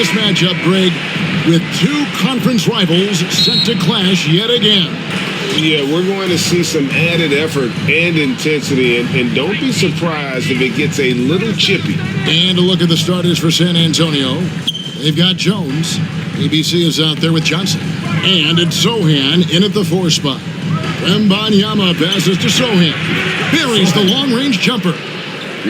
this matchup, Greg, with two conference rivals set to clash yet again. Yeah, we're going to see some added effort and intensity, and don't be surprised if it gets a little chippy. And a look at the starters for San Antonio. They've got Jones. ABC is out there with Johnson. And it's Sochan in at the 4 spot. Wembanyama passes to Sochan. Buries the long-range jumper.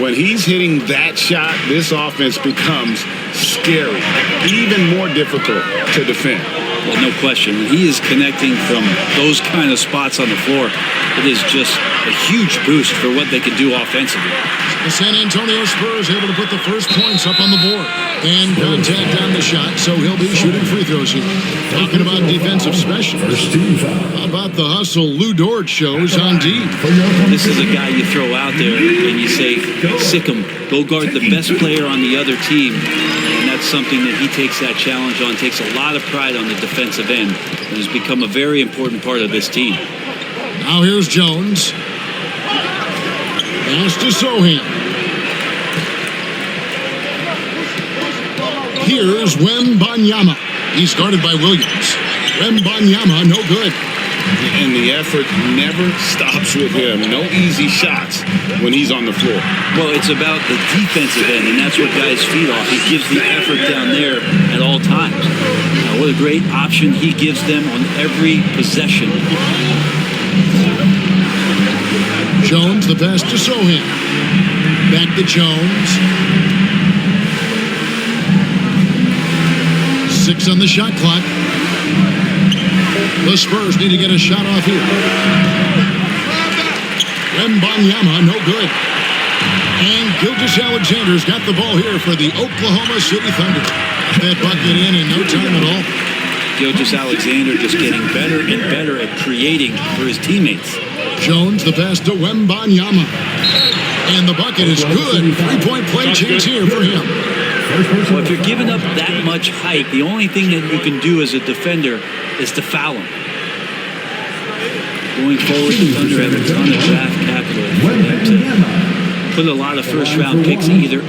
When he's hitting that shot, this offense becomes scary, even more difficult to defend. Well, no question. When he is connecting from those kind of spots on the floor, it is just a huge boost for what they can do offensively. The San Antonio Spurs able to put the first points up on the board. And contact on the shot, so he'll be shooting free throws here. Talking about defensive specialists. How about the hustle Lou Dort shows on D? This is a guy you throw out there and you say, sick him, go guard the best player on the other team. And that's something that he takes that challenge on, takes a lot of pride on the defensive end, and has become a very important part of this team. Now here's Jones. Pass to Sochan. Here's Wembanyama. He's guarded by Williams. Wembanyama, no good. And the effort never stops with him. No easy shots when he's on the floor. Well, it's about the defensive end, and that's what guys feed off. He gives the effort down there at all times. Now, what a great option he gives them on every possession. Jones, the pass to Sochan. Back to Jones. 6 on the shot clock. The Spurs need to get a shot off here. Wembanyama, no good. And Gilgeous-Alexander's got the ball here for the Oklahoma City Thunder. That bucket in no time at all. Gilgeous-Alexander just getting better and better at creating for his teammates. Jones, the pass to Wembanyama. And the bucket is good. 3-point play chance here for him. Well, if you're giving up that much height, the only thing that you can do as a defender is to foul him. Going forward, the Thunder have a ton of draft capital for them to put a lot of first-round picks either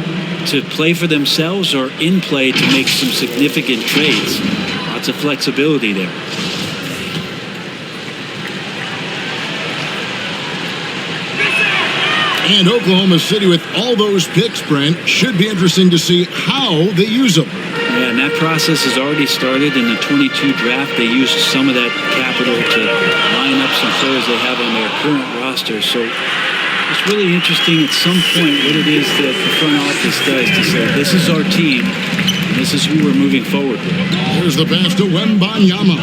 to play for themselves or in play to make some significant trades. Lots of flexibility there. And Oklahoma City, with all those picks, Brent, should be interesting to see how they use them. Yeah, and that process has already started in the 22 draft. They used some of that capital to line up some players they have on their current roster. So it's really interesting at some point what it is that the front office does to say, this is our team, and this is who we're moving forward with. Here's the pass to Wembanyama.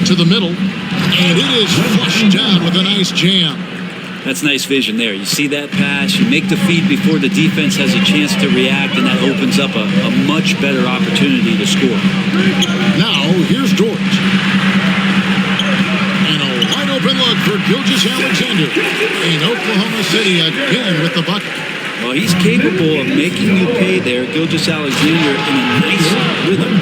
To the middle, and it is flushed down with a nice jam. That's nice vision there. You see that pass, you make the feed before the defense has a chance to react, and that opens up a much better opportunity to score. Now, here's Dort. And a wide open look for Gilgeous-Alexander. In Oklahoma City again with the bucket. Well, he's capable of making you pay there, Gilgeous-Alexander, in a nice rhythm.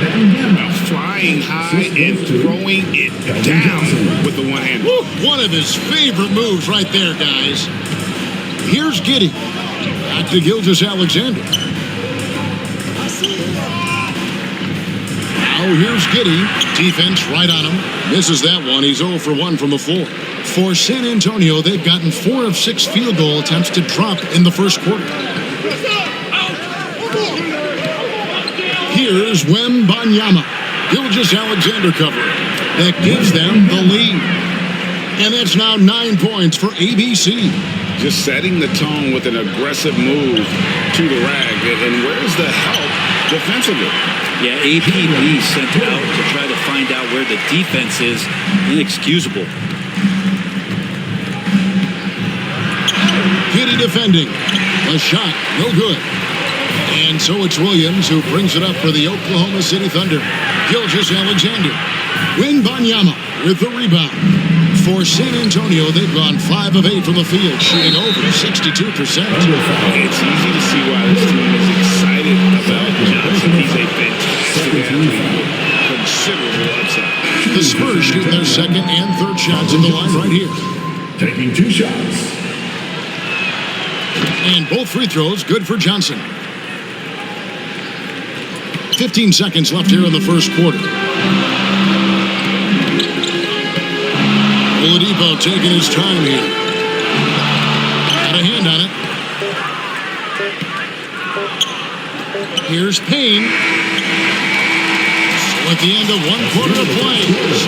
Flying high and throwing it down with the one hand. Woo, one of his favorite moves right there, guys. Here's Giddey. Back to Gilgeous-Alexander. Now here's Giddey. Defense right on him. Misses that one. He's 0 for 1 from the floor. For San Antonio, they've gotten 4 of 6 field goal attempts to drop in the first quarter. Here's Wembanyama. Gilgeous-Alexander covering. That gives them the lead. And that's now 9 points for ABC. Just setting the tone with an aggressive move to the rag. And where's the help defensively? Yeah, APB sent out to try to find out where the defense is. Inexcusable. Giddey defending. A shot, no good. And so it's Williams who brings it up for the Oklahoma City Thunder. Gilgeous-Alexander. Wembanyama with the rebound. For San Antonio, they've gone 5 of 8 from the field, shooting over 62%. It's easy to see why this team is excited about Johnson. He's a fantastic athlete. Considerable upside. The Spurs shooting their second and third shots in the line right here. Taking 2 shots. And both free throws good for Johnson. 15 seconds left here in the first quarter. Oladipo taking his time here. Got a hand on it. Here's Payne. So at the end of 1 quarter of play,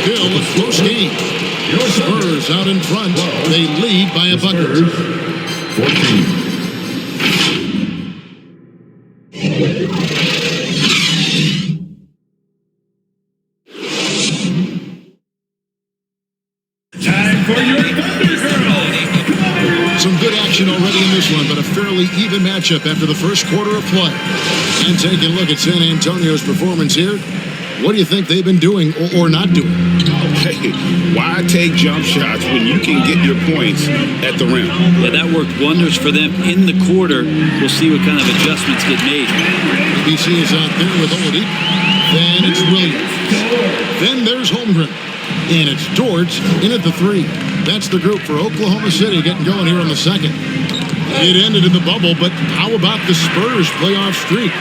still a close game. Spurs out in front. They lead by a bucket. 14. Some good action already in this one, but a fairly even matchup after the first quarter of play. And taking a look at San Antonio's performance here, what do you think they've been doing or not doing? Okay, why take jump shots when you can get your points at the rim? Yeah, that worked wonders for them in the quarter. We'll see what kind of adjustments get made. BC is out there with Oladipo. Then it's Williams. Then there's Holmgren. And it's George in at the 3. That's the group for Oklahoma City getting going here on the second. It ended in the bubble, but how about the Spurs playoff streak?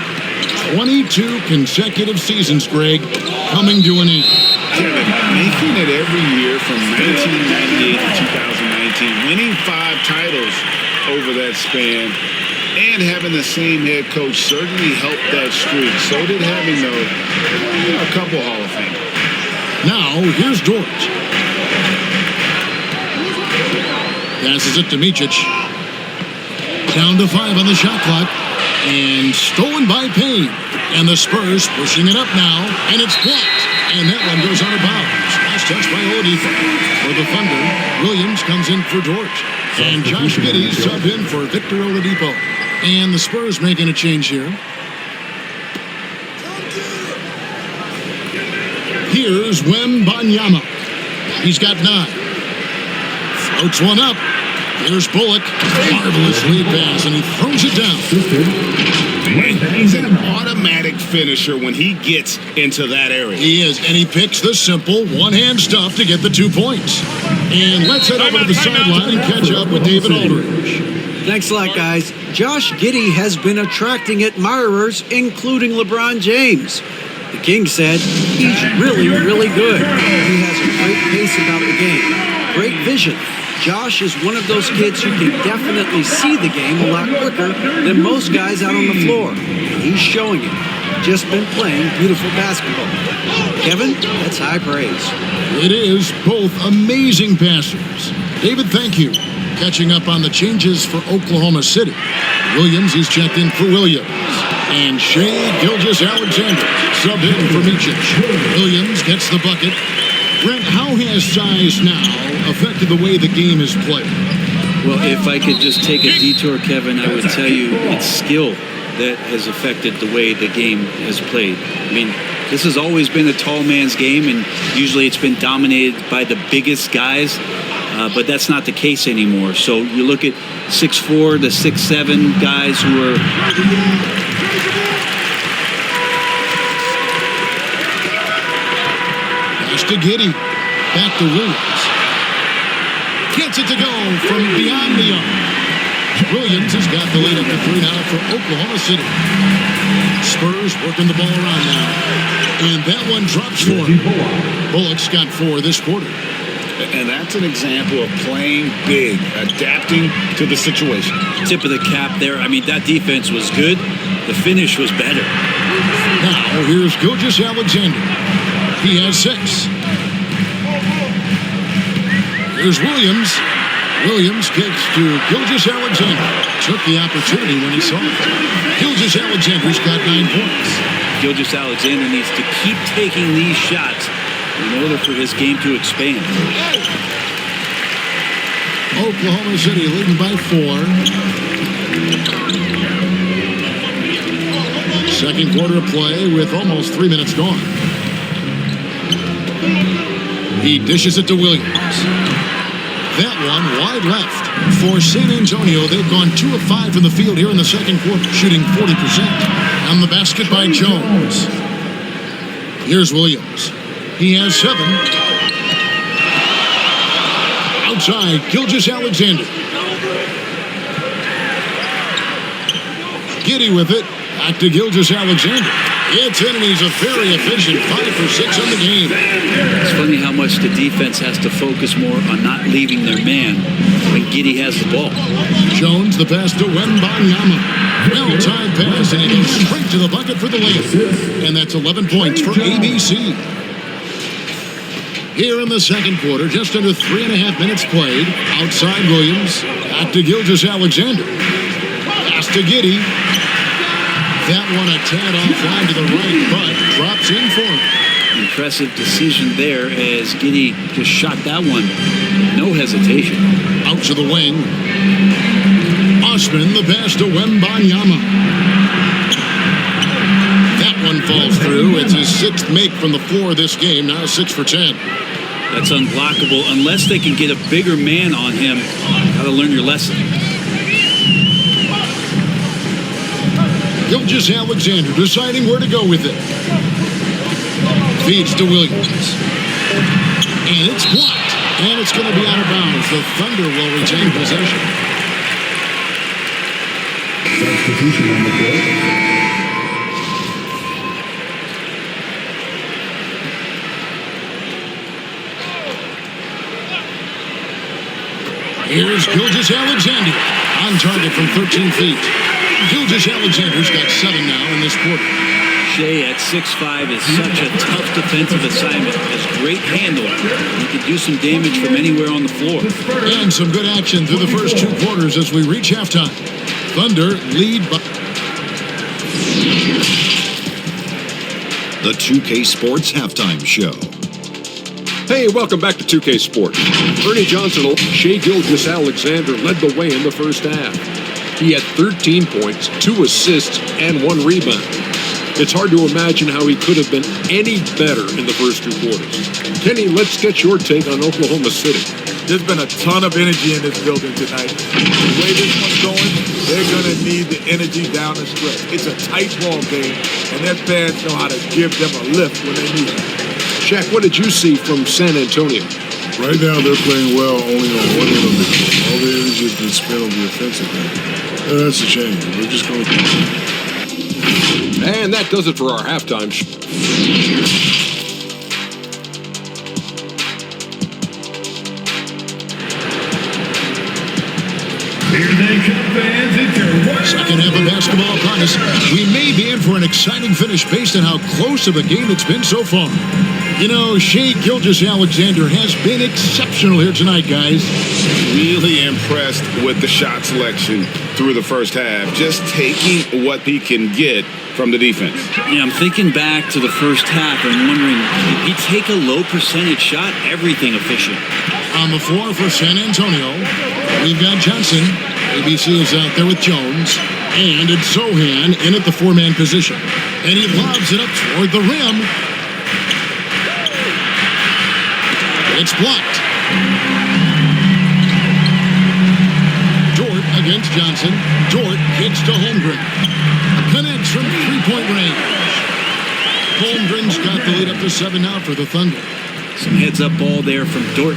22 consecutive seasons, Greg, coming to an end. Kevin, making it every year from 1998 to 2019, winning 5 titles over that span, and having the same head coach certainly helped that streak. So did having, a couple Hall of Famers. Now, here's George. Passes it to Micic. Down to 5 on the shot clock. And stolen by Payne. And the Spurs pushing it up now. And it's blocked. And that one goes out of bounds. Last touch by Oladipo. For the Thunder, Williams comes in for George. And Josh Giddey sub in for Victor Oladipo. And the Spurs making a change here. Here's Wembanyama. He's got 9. Floats one up. Here's Bullock. Marvelous lead pass, and he throws it down. He's an automatic finisher when he gets into that area. He is, and he picks the simple one-hand stuff to get the 2 points. And let's head over to the sideline and catch up with David Aldridge. Thanks a lot, guys. Josh Giddey has been attracting admirers, including LeBron James. The King said he's really, really good. He has a great pace about the game, great vision. Josh is one of those kids who can definitely see the game a lot quicker than most guys out on the floor. He's showing it. Just been playing beautiful basketball. Kevin, that's high praise. It is, both amazing passers. David, thank you. Catching up on the changes for Oklahoma City. Williams, he's checked in for Williams. And Shai Gilgeous-Alexander subbed in for Micic. Williams gets the bucket. Brent, how has size now affected the way the game is played? Well, if I could just take a detour, Kevin, I would tell you it's skill that has affected the way the game has played. I mean, this has always been a tall man's game, and usually it's been dominated by the biggest guys, but that's not the case anymore. So you look at 6'4" to 6'7" guys who are... To Giddey. Back to Williams. Gets it to go from beyond the arc. Williams has got the lead up to 3 now for Oklahoma City. Spurs working the ball around now. And that one drops for him. Bullock's got 4 this quarter. And that's an example of playing big, adapting to the situation. Tip of the cap there. I mean, that defense was good. The finish was better. Now, here's Gilgeous-Alexander. He has 6. Here's Williams. Williams kicks to Gilgeous-Alexander. Took the opportunity when he saw it. Gilgeous-Alexander's got 9 points. Gilgeous-Alexander needs to keep taking these shots in order for his game to expand. Oklahoma City leading by 4. Second quarter of play with almost 3 minutes gone. He dishes it to Williams. That one wide left. For San Antonio, they've gone 2 of 5 from the field here in the second quarter, shooting 40%. On the basket by Jones. Here's Williams. He has 7. Outside, Gilgeous-Alexander. Giddey with it. Back to Gilgeous-Alexander. It's in, and he's a very efficient 5 for 6 on the game. It's funny how much the defense has to focus more on not leaving their man when Giddey has the ball. Jones, the pass to Wembanyama. Well-timed pass, and he goes straight to the bucket for the layup. And that's 11 points for ABC. Here in the second quarter, just under 3.5 minutes played. Outside Williams. Back to Gilgeous-Alexander. Pass to Giddey. That one a tad offline to the right, but drops in for him. Impressive decision there as Giddey just shot that one. No hesitation. Out to the wing. Osman, the pass to Wembanyama. That one falls through. It's his 6th make from the floor this game, now 6 for 10. That's unblockable unless they can get a bigger man on him. Got to learn your lesson. Gilgeous-Alexander deciding where to go with it. Feeds to Williams. And it's blocked. And it's going to be out of bounds. The Thunder will retain possession. Substitution on the court. Here's Gilgeous-Alexander on target from 13 feet. Gilgeous-Alexander's got 7 now in this quarter. Shai at 6'5" is such a tough defensive assignment. Has great handle. He can do some damage from anywhere on the floor. And some good action through the first 2 quarters as we reach halftime. Thunder lead by... The 2K Sports Halftime Show. Hey, welcome back to 2K Sports. Ernie Johnson, Shai Gilgeous-Alexander led the way in the first half. He had 13 points, 2 assists, and 1 rebound. It's hard to imagine how he could have been any better in the first 2 quarters. Kenny, let's get your take on Oklahoma City. There's been a ton of energy in this building tonight. The way this one's going, they're going to need the energy down the stretch. It's a tight ball game, and their fans know how to give them a lift when they need it. Shaq, what did you see from San Antonio? Right now, they're playing well only on one end of the court. All the energy has been spent on the offensive end. And that's a shame. We're just going to... And that does it for our halftime show. Here they come, fans. It's your Second half of basketball upon us. We may be in for an exciting finish based on how close of a game it's been so far. You know, Shai Gilgeous-Alexander has been exceptional here tonight, guys. Really impressed with the shot selection through the first half. Just taking what he can get from the defense. Yeah, I'm thinking back to the first half and wondering, did he take a low percentage shot? Everything efficient. On the floor for San Antonio, we've got Johnson. ABC is out there with Jones. And it's Zohan in at the 4-man position. And he lobs it up toward the rim. It's blocked. Dort against Johnson. Dort hits to Holmgren. Connects from 3-point range. Holmgren's got the lead up to 7 now for the Thunder. Some heads-up ball there from Dort.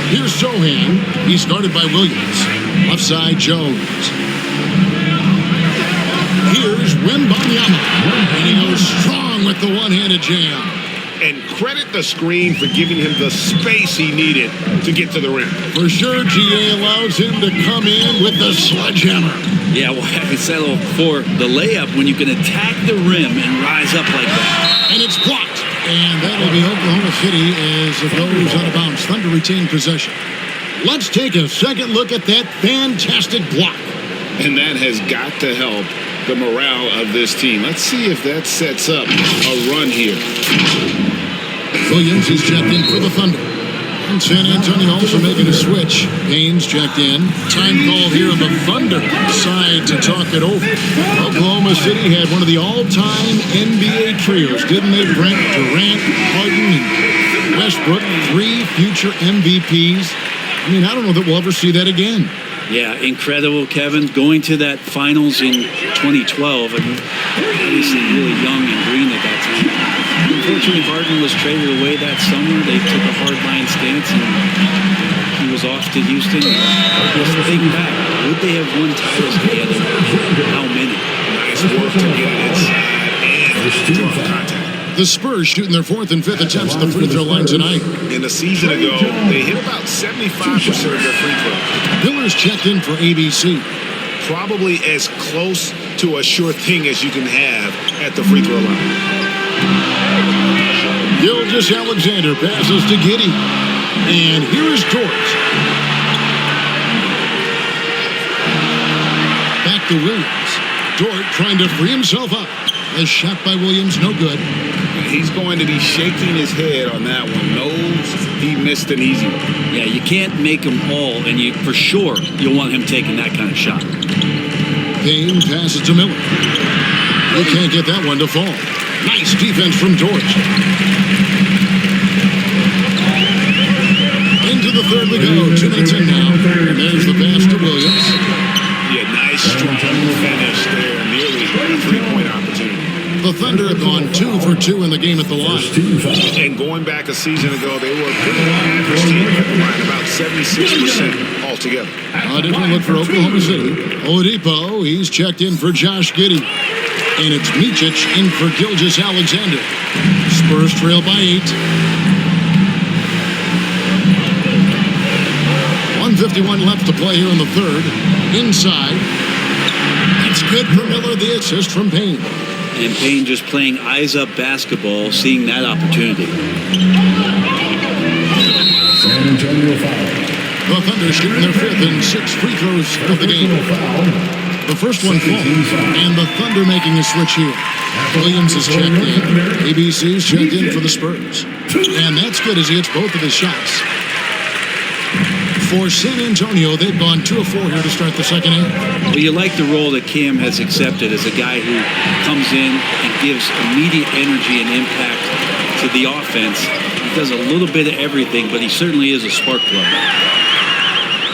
Here's Zohan. He's guarded by Williams. Left side, Jones. Here's Wembanyama. And he goes strong with the one-handed jam. And credit the screen for giving him the space he needed to get to the rim. For sure, GA allows him to come in with the sledgehammer. Yeah, well, I can settle for the layup when you can attack the rim and rise up like that. And it's blocked. And that'll be Oklahoma City as it goes out of bounds. Thunder retain possession. Let's take a second look at that fantastic block. And that has got to help the morale of this team. Let's see if that sets up a run here. Williams is checked in for the Thunder. And San Antonio also making a switch. Payne's checked in. Time call here on the Thunder side to talk it over. Oklahoma City had one of the all-time NBA trios, didn't they, Brent? Durant, Harden, and Westbrook, 3 future MVPs. I mean, I don't know that we'll ever see that again. Yeah, incredible, Kevin. Going to that finals in 2012. I mean, obviously really young and green at that time. Unfortunately, Harden was traded away that summer. They took a hardline stance, and he was off to Houston. Just think back, would they have won titles together? How many? Nice work to get it inside and draw contact. The Spurs shooting their 4th and 5th attempts at the free throw line tonight. In a season ago, they hit about 75% of their free throws. Miller's checked in for ABC. Probably as close to a sure thing as you can have at the free throw line. Gilgeous-Alexander passes to Giddey. And here is Dort. Back to Williams. Dort trying to free himself up. A shot by Williams, no good. He's going to be shaking his head on that one. Knows he missed an easy one. Yeah, you can't make them all, and you for sure you'll want him taking that kind of shot. Payne passes to Miller. He can't get that one to fall. Nice defense from Dort. Into the third we go. 2 minutes in now. And there's the pass to Williams. Yeah, nice strong finish there. Nearly a three-point opportunity. The Thunder have gone 2 for 2 in the game at the line. And going back a season ago, they were a pretty average team at the line, about 76% altogether. A different look for Oklahoma City. Oladipo, he's checked in for Josh Giddey. And it's Micic in for Gilgeous-Alexander. Spurs trail by 8. 1:51 left to play here in the third. Inside. That's good for Miller, the assist from Payne. And Payne just playing eyes-up basketball, seeing that opportunity. San Antonio foul. The Thunder shooting their 5th and 6th free throws of the game. The first one falls, and the Thunder making a switch here. Williams is checked in. ABC's checked in for the Spurs. And that's good as he hits both of his shots. For San Antonio, they've gone 2 of 4 here to start the second half. Well, you like the role that Cam has accepted as a guy who comes in and gives immediate energy and impact to the offense. He does a little bit of everything, but he certainly is a spark plug.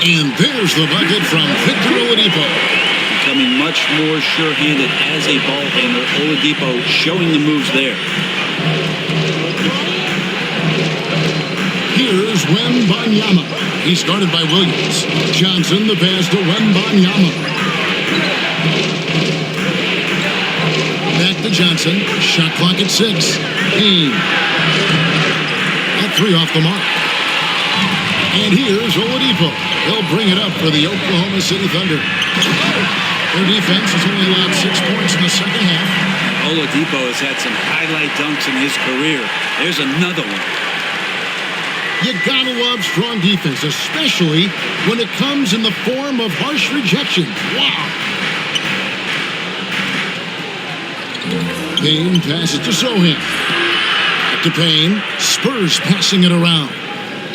And there's the bucket from Victor Oladipo. Becoming much more sure-handed as a ball handler. Oladipo showing the moves there. Here's Wembanyama. He's guarded by Williams. Johnson, the pass to Wembanyama. Back to Johnson. Shot clock at 6. Payne. At 3 off the mark. And here's Oladipo. He'll bring it up for the Oklahoma City Thunder. Their defense has only allowed 6 points in the second half. Oladipo has had some highlight dunks in his career. There's another one. You gotta love strong defense, especially when it comes in the form of harsh rejection. Wow. Payne passes to Sohan. Up to Payne. Spurs passing it around.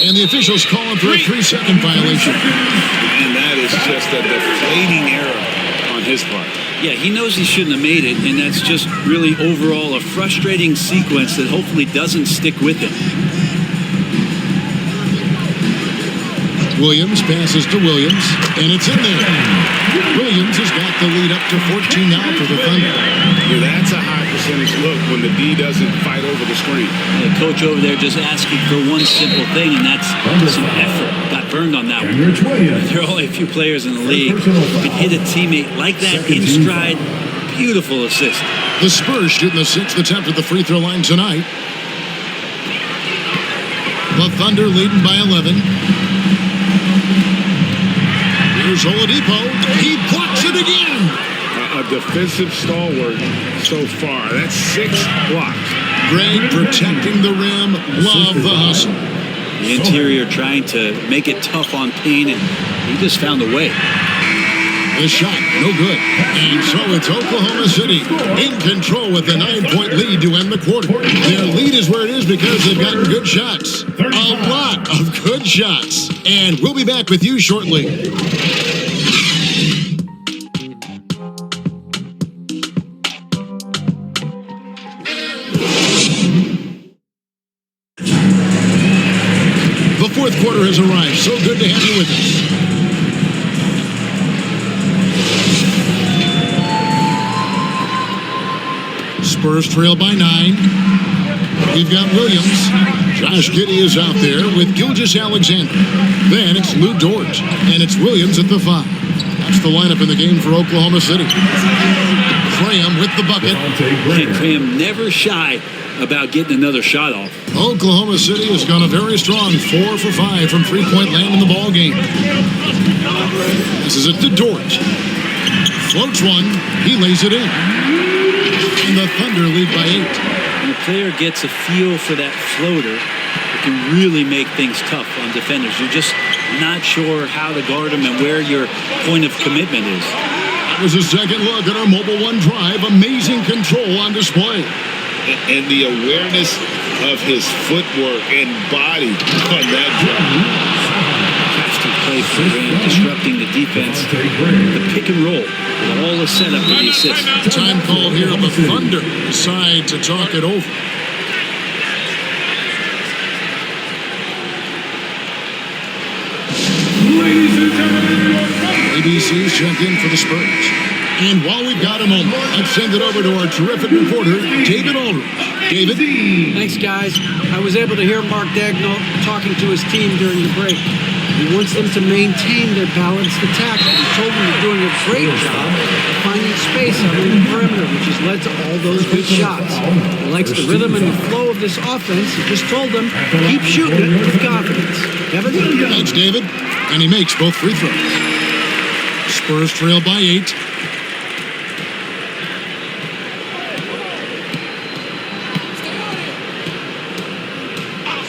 And the officials calling for a 3-second violation. And that is just a deflating error on his part. Yeah, he knows he shouldn't have made it, and that's just really overall a frustrating sequence that hopefully doesn't stick with him. Williams passes to Williams, and it's in there. Williams has got the lead up to 14 now for the Thunder. Yeah, that's a high percentage look when the D doesn't fight over the screen. The coach over there just asking for one simple thing, and that's some effort. Got burned on that one. There are only a few players in the league who can hit a teammate like that in stride. Beautiful assist. The Spurs shooting the 6th attempt at the free throw line tonight. The Thunder leading by 11. Here's Oladipo. He blocks it again. A defensive stalwart so far. That's 6 blocks. Greg protecting the rim. Love the hustle. The interior trying to make it tough on Payne, and he just found a way. The shot, no good. And so it's Oklahoma City in control with a 9-point lead to end the quarter. Their lead is where it is because they've gotten good shots. A lot of good shots. And we'll be back with you shortly. The fourth quarter has arrived. So good to have you with us. Spurs trail by 9. We've got Williams. Josh Giddey is out there with Gilgeous-Alexander. Then it's Lou Dort, and it's Williams at the 5. That's the lineup in the game for Oklahoma City. Graham with the bucket. Graham never shy about getting another shot off. Oklahoma City has gone a very strong 4 for 5 from three-point land in the ball game. This is it to Dort. Floats one. He lays it in. And the Thunder lead by 8. When a player gets a feel for that floater, it can really make things tough on defenders. You're just not sure how to guard them and where your point of commitment is. There's a second look at our Mobile One drive. Amazing control on display. And the awareness of his footwork and body on that drive. Crafty play for Graham, disrupting the defense. The pick and roll, all the setup for the assist. Time call here. The Thunder decide to talk it over. ABC's check in for the Spurs. And while we've got a moment, let's send it over to our terrific reporter, David Aldridge. David? Thanks, guys. I was able to hear Mark Dagnall talking to his team during the break. He wants them to maintain their balanced attack. He told them they're doing a great job of finding space out on the perimeter, which has led to all those good shots. He likes the rhythm and the flow of this offense. He just told them, keep shooting it with confidence. Kevin? Thanks, David. And he makes both free throws. Spurs trail by 8.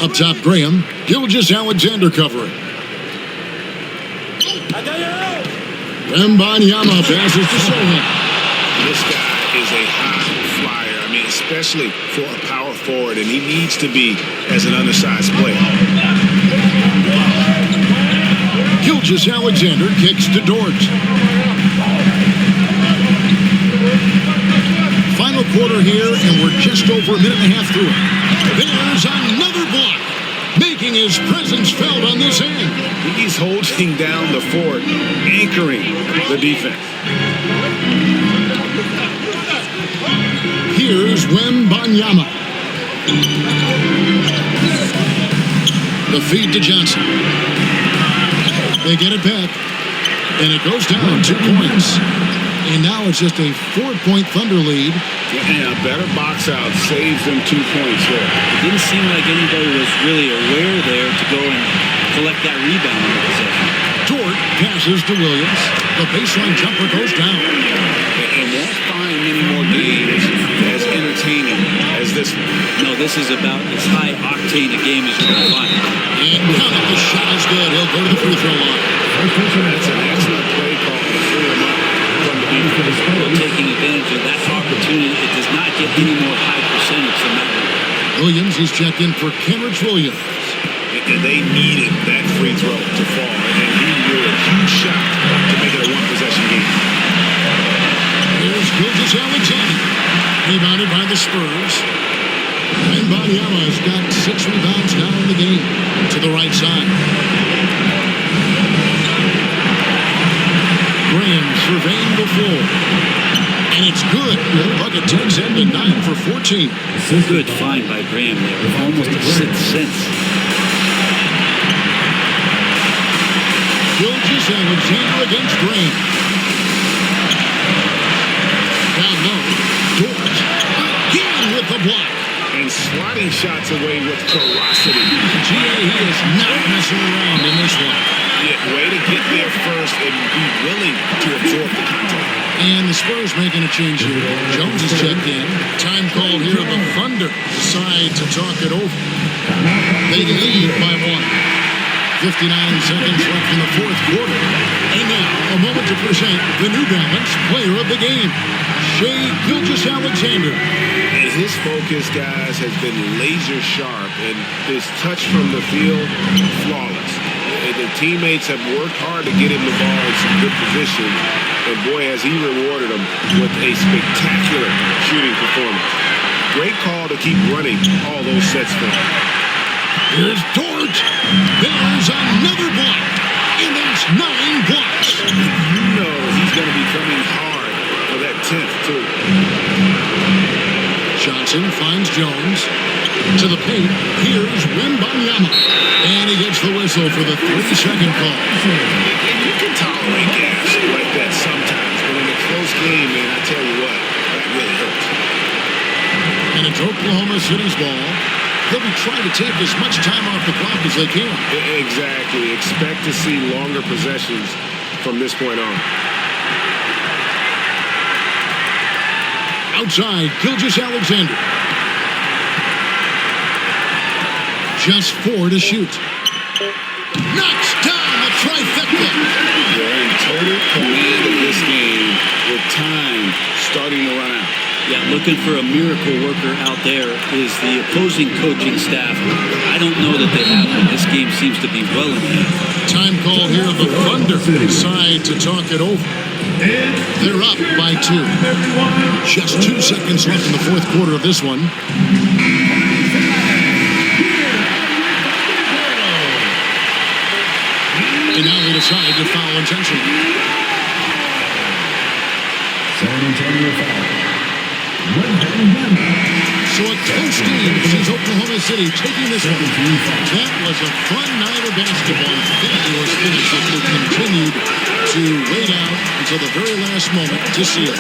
Up top, Graham. Gilgeous-Alexander covering. Wembanyama passes to Sohan. This guy is a high flyer. I mean, especially for a power forward, and he needs to be as an undersized player. Gilgeous-Alexander kicks to Dort. Final quarter here, and we're just over a minute and a half through it. There's another block, making his presence felt on this end. He's holding down the fort, anchoring the defense. Here's Wembanyama. The feed to Johnson. They get it back, and it goes down 2 points. And now it's just a 4-point Thunder lead. And a better box out saves them 2 points there. It didn't seem like anybody was really aware there to go and collect that rebound in the possession. Dort passes to Williams. The baseline jumper goes down. And won't find many more games as entertaining as this one. No, this is about as high octane a game as you're going to find. And count it, the shot is good. He'll go to the free throw line. That's an excellent play call to free him up from the defense. Taking advantage of that opportunity. It does not get any more high percentage than that one. Williams is checked in for Kenrich Williams. And they needed that free throw to fall. And he blew a huge shot to make it a one-possession game. Here's Gilgeous-Alexander. Rebounded by the Spurs. Wembanyama has got 6 rebounds now in the game. To the right side. Graham surveying the floor. And it's good. The bucket takes him to 9 for 14. Good find by Graham there. Almost a sixth sense. Gilgeous-Alexander against Graham. Down low. Dort. Again with the block. And swatting shots away with ferocity. He is not messing around in this one. Yeah, way to get there first and be willing to absorb the contact. And the Spurs making a change here. Jones is checked in. Time called here. The Thunder decide to talk it over. They lead by 1. 59 seconds left in the fourth quarter. And now, a moment to present the New Balance player of the game, Shai Gilgeous-Alexander. And his focus, guys, has been laser sharp, and his touch from the field, flawless. And the teammates have worked hard to get him the ball in some good position. And boy, has he rewarded them with a spectacular shooting performance. Great call to keep running all those sets for him. Here's Dort. There's another block. And that's 9 blocks. You know he's going to be coming hard for that 10th, too. Johnson finds Jones. To the paint, here's Wembanyama. And he gets the whistle for the 3-second call. You can tolerate gas like that sometimes, but in a close game, man, I tell you what, that really hurts. And it's Oklahoma City's ball. They'll be trying to take as much time off the clock as they can. Exactly. Expect to see longer possessions from this point on. Outside, Gilgeous-Alexander. Just 4 to shoot. Knocks down the trifecta. They're in total command of this game with time starting to run out. Yeah, looking for a miracle worker out there is the opposing coaching staff. I don't know that they have one. This game seems to be well in hand. Time call here. The Thunder decide to talk it over. They're up by 2. Just 2 seconds left in the fourth quarter of this one. And now they decide to foul intentionally. San Antonio foul. So a close game sees Oklahoma City taking this one. That was a fun night of basketball. Fabulous finish as they continued to wait out until the very last moment to seal it.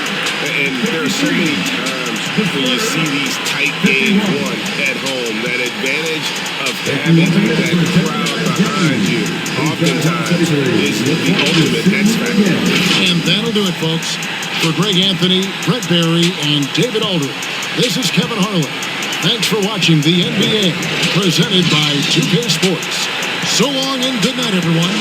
And there are so many times when you see these tight games won at home, that advantage of having that crowd behind you oftentimes is the ultimate X factor. And that'll do it, folks. For Greg Anthony, Brett Barry, and David Aldridge, this is Kevin Harlan. Thanks for watching the NBA, presented by 2K Sports. So long and good night, everyone.